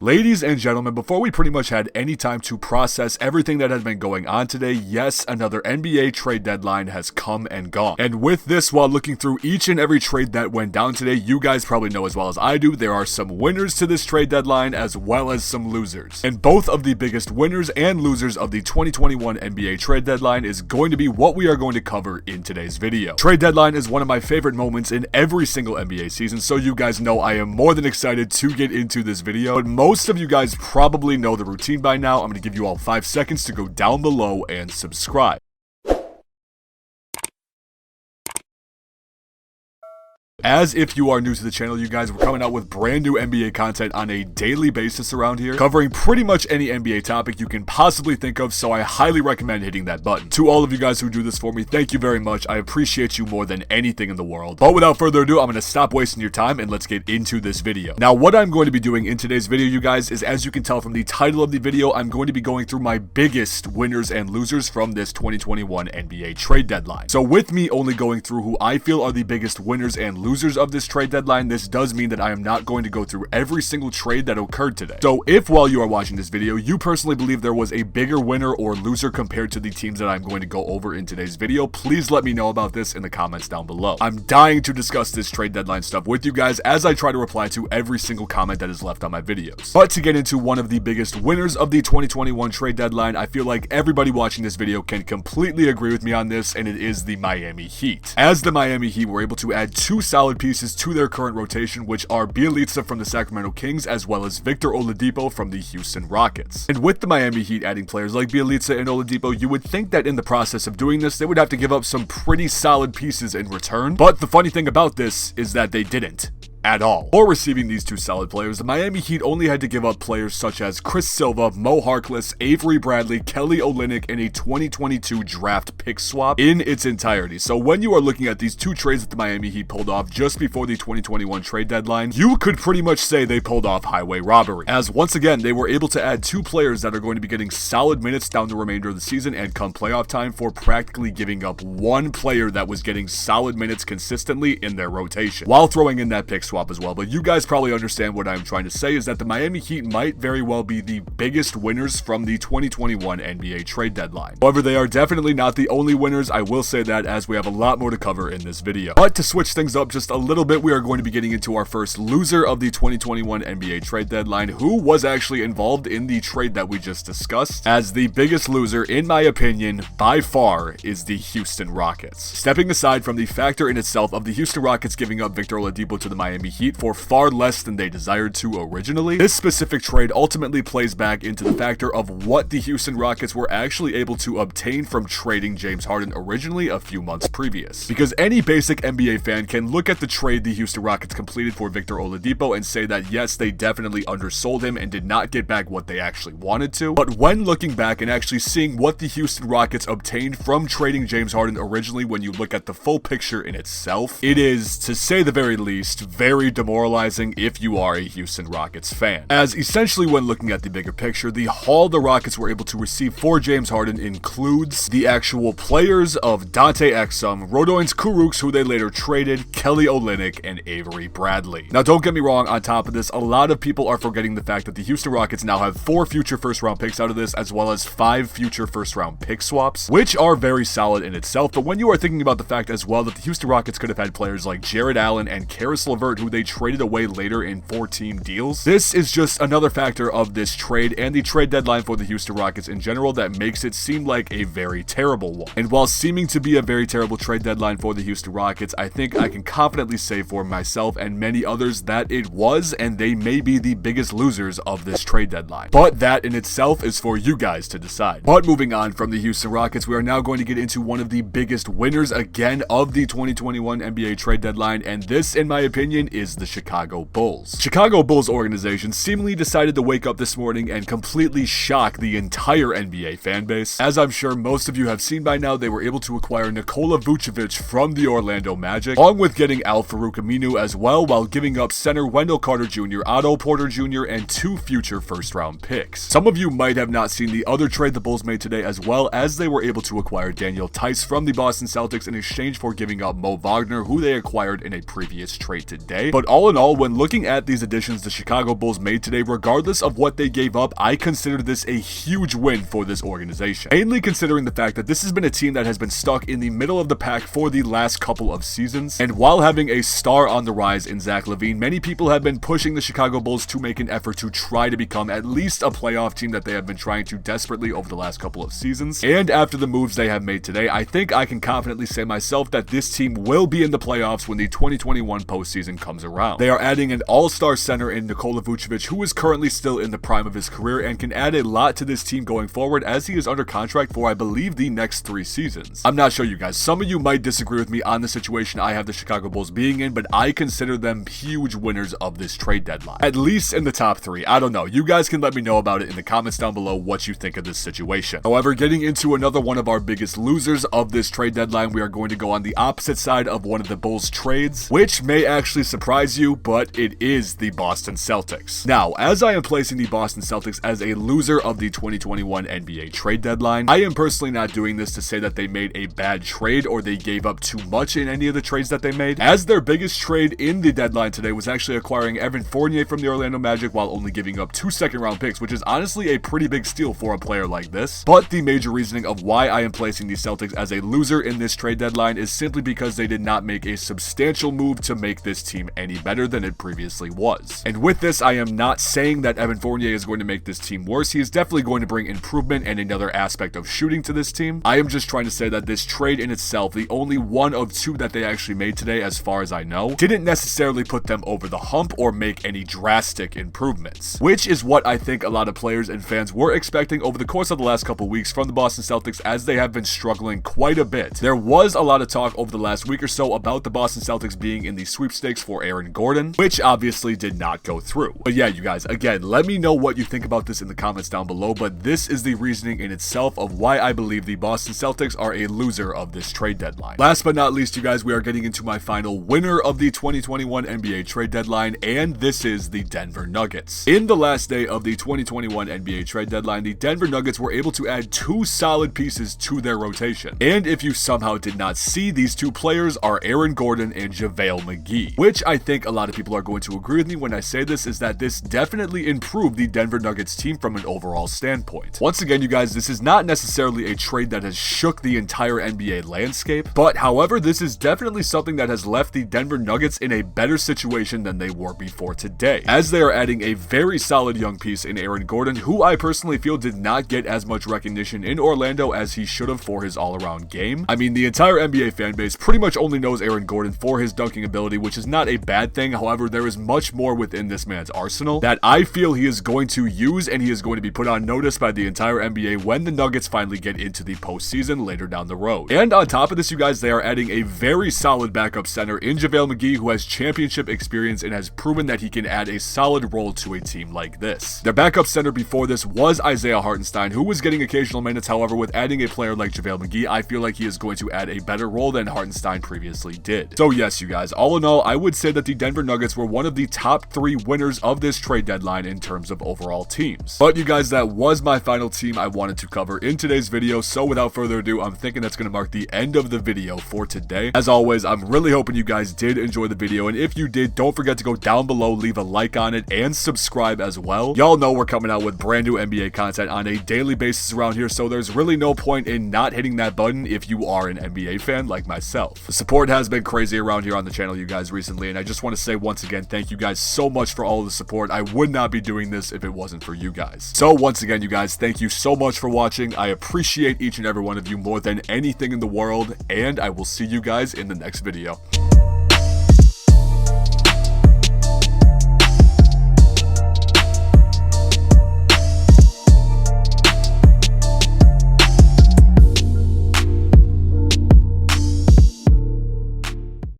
Ladies and gentlemen, before we pretty much had any time to process everything that has been going on today, yes, another NBA trade deadline has come and gone. And with this, while looking through each and every trade that went down today, you guys probably know as well as I do, there are some winners to this trade deadline as well as some losers. And both of the biggest winners and losers of the 2021 NBA trade deadline is going to be what we are going to cover in today's video. Trade deadline is one of my favorite moments in every single NBA season, so you guys know I am more than excited to get into this video. But most of you guys probably know the routine by now. I'm going to give you all 5 seconds to go down below and subscribe. As if you are new to the channel, you guys, we're coming out with brand new NBA content on a daily basis around here, covering pretty much any NBA topic you can possibly think of, so I highly recommend hitting that button. To all of you guys who do this for me, thank you very much. I appreciate you more than anything in the world. But without further ado, I'm going to stop wasting your time and let's get into this video. Now, what I'm going to be doing in today's video, you guys, is as you can tell from the title of the video, I'm going to be going through my biggest winners and losers from this 2021 NBA trade deadline. So with me only going through who I feel are the biggest winners and losers of this trade deadline, this does mean that I am not going to go through every single trade that occurred today. So if while you are watching this video, you personally believe there was a bigger winner or loser compared to the teams that I'm going to go over in today's video, please let me know about this in the comments down below. I'm dying to discuss this trade deadline stuff with you guys as I try to reply to every single comment that is left on my videos. But to get into one of the biggest winners of the 2021 trade deadline, I feel like everybody watching this video can completely agree with me on this, and it is the Miami Heat. As the Miami Heat were able to add 2 solid pieces to their current rotation, which are Bjelica from the Sacramento Kings as well as Victor Oladipo from the Houston Rockets. And with the Miami Heat adding players like Bjelica and Oladipo, you would think that in the process of doing this, they would have to give up some pretty solid pieces in return. But the funny thing about this is that they didn't. At all. For receiving these 2 solid players, the Miami Heat only had to give up players such as Chris Silva, Mo Harkless, Avery Bradley, Kelly Olynyk, and a 2022 draft pick swap in its entirety. So when you are looking at these 2 trades that the Miami Heat pulled off just before the 2021 trade deadline, you could pretty much say they pulled off highway robbery. As once again, they were able to add 2 players that are going to be getting solid minutes down the remainder of the season and come playoff time for practically giving up 1 player that was getting solid minutes consistently in their rotation, while throwing in that pick swap as well. But you guys probably understand what I'm trying to say is that the Miami Heat might very well be the biggest winners from the 2021 NBA trade deadline. However, they are definitely not the only winners. I will say that, as we have a lot more to cover in this video. But to switch things up just a little bit, we are going to be getting into our first loser of the 2021 NBA trade deadline, who was actually involved in the trade that we just discussed. As the biggest loser, in my opinion, by far, is the Houston Rockets. Stepping aside from the factor in itself of the Houston Rockets giving up Victor Oladipo to the Miami Heat for far less than they desired to originally, this specific trade ultimately plays back into the factor of what the Houston Rockets were actually able to obtain from trading James Harden originally a few months previous. Because any basic NBA fan can look at the trade the Houston Rockets completed for Victor Oladipo and say that yes, they definitely undersold him and did not get back what they actually wanted to. But when looking back and actually seeing what the Houston Rockets obtained from trading James Harden originally, when you look at the full picture in itself, it is, to say the very least, very demoralizing if you are a Houston Rockets fan. As essentially when looking at the bigger picture, the haul the Rockets were able to receive for James Harden includes the actual players of Dante Exum, Rodons Kurucs, who they later traded, Kelly Olynyk, and Avery Bradley. Now don't get me wrong, on top of this, a lot of people are forgetting the fact that the Houston Rockets now have 4 future first round picks out of this, as well as 5 future first round pick swaps, which are very solid in itself. But when you are thinking about the fact as well that the Houston Rockets could have had players like Jared Allen and Karis LeVert, who they traded away later in 4-team deals, this is just another factor of this trade and the trade deadline for the Houston Rockets in general that makes it seem like a very terrible one. And while seeming to be a very terrible trade deadline for the Houston Rockets, I think I can confidently say for myself and many others that it was, and they may be, the biggest losers of this trade deadline. But that in itself is for you guys to decide. But moving on from the Houston Rockets, we are now going to get into one of the biggest winners again of the 2021 NBA trade deadline, and this, in my opinion, is the Chicago Bulls. Chicago Bulls organization seemingly decided to wake up this morning and completely shock the entire NBA fan base. As I'm sure most of you have seen by now, they were able to acquire Nikola Vucevic from the Orlando Magic, along with getting Al-Farouq Aminu as well, while giving up center Wendell Carter Jr., Otto Porter Jr., and 2 future first-round picks. Some of you might have not seen the other trade the Bulls made today as well, as they were able to acquire Daniel Tice from the Boston Celtics in exchange for giving up Mo Wagner, who they acquired in a previous trade today. today. But all in all, when looking at these additions the Chicago Bulls made today, regardless of what they gave up, I consider this a huge win for this organization. Mainly considering the fact that this has been a team that has been stuck in the middle of the pack for the last couple of seasons. And while having a star on the rise in Zach LaVine, many people have been pushing the Chicago Bulls to make an effort to try to become at least a playoff team that they have been trying to desperately over the last couple of seasons. And after the moves they have made today, I think I can confidently say myself that this team will be in the playoffs when the 2021 postseason comes around. They are adding an all-star center in Nikola Vucevic, who is currently still in the prime of his career and can add a lot to this team going forward, as he is under contract for, I believe, the next 3 seasons. I'm not sure, you guys. Some of you might disagree with me on the situation I have the Chicago Bulls being in, but I consider them huge winners of this trade deadline. At least in the top 3. I don't know. You guys can let me know about it in the comments down below what you think of this situation. However, getting into another one of our biggest losers of this trade deadline, we are going to go on the opposite side of one of the Bulls trades, which may actually surprise you, but it is the Boston Celtics. Now, as I am placing the Boston Celtics as a loser of the 2021 NBA trade deadline, I am personally not doing this to say that they made a bad trade or they gave up too much in any of the trades that they made, as their biggest trade in the deadline today was actually acquiring Evan Fournier from the Orlando Magic while only giving up 2 second-round picks, which is honestly a pretty big steal for a player like this. But the major reasoning of why I am placing the Celtics as a loser in this trade deadline is simply because they did not make a substantial move to make this team any better than it previously was. And with this, I am not saying that Evan Fournier is going to make this team worse. He is definitely going to bring improvement and another aspect of shooting to this team. I am just trying to say that this trade in itself, the only one of 2 that they actually made today, as far as I know, didn't necessarily put them over the hump or make any drastic improvements, which is what I think a lot of players and fans were expecting over the course of the last couple weeks from the Boston Celtics, as they have been struggling quite a bit. There was a lot of talk over the last week or so about the Boston Celtics being in the sweepstakes for Aaron Gordon, which obviously did not go through. But yeah, you guys, again, let me know what you think about this in the comments down below, but this is the reasoning in itself of why I believe the Boston Celtics are a loser of this trade deadline. Last but not least, you guys, we are getting into my final winner of the 2021 NBA trade deadline, and this is the Denver Nuggets. In the last day of the 2021 NBA trade deadline, the Denver Nuggets were able to add 2 solid pieces to their rotation. And if you somehow did not see, these 2 players are Aaron Gordon and JaVale McGee, which I think a lot of people are going to agree with me when I say this, is that this definitely improved the Denver Nuggets team from an overall standpoint. Once again, you guys, this is not necessarily a trade that has shook the entire NBA landscape, but however, this is definitely something that has left the Denver Nuggets in a better situation than they were before today, as they are adding a very solid young piece in Aaron Gordon, who I personally feel did not get as much recognition in Orlando as he should have for his all-around game. I mean, the entire NBA fan base pretty much only knows Aaron Gordon for his dunking ability, which is not a bad thing. However, there is much more within this man's arsenal that I feel he is going to use, and he is going to be put on notice by the entire NBA when the Nuggets finally get into the postseason later down the road. And on top of this, you guys, they are adding a very solid backup center in JaVale McGee, who has championship experience and has proven that he can add a solid role to a team like this. Their backup center before this was Isaiah Hartenstein, who was getting occasional minutes. However, with adding a player like JaVale McGee, I feel like he is going to add a better role than Hartenstein previously did. So yes, you guys, all in all, I would say that the Denver Nuggets were one of the top 3 winners of this trade deadline in terms of overall teams. But you guys, that was my final team I wanted to cover in today's video. So without further ado, I'm thinking that's going to mark the end of the video for today. As always, I'm really hoping you guys did enjoy the video, and if you did, don't forget to go down below, leave a like on it, and subscribe as well. Y'all know we're coming out with brand new NBA content on a daily basis around here, so there's really no point in not hitting that button if you are an NBA fan like myself. The support has been crazy around here on the channel, you guys, recently, and I just want to say once again, thank you guys so much for all of the support. I would not be doing this if it wasn't for you guys. So once again, you guys, thank you so much for watching. I appreciate each and every one of you more than anything in the world, and I will see you guys in the next video.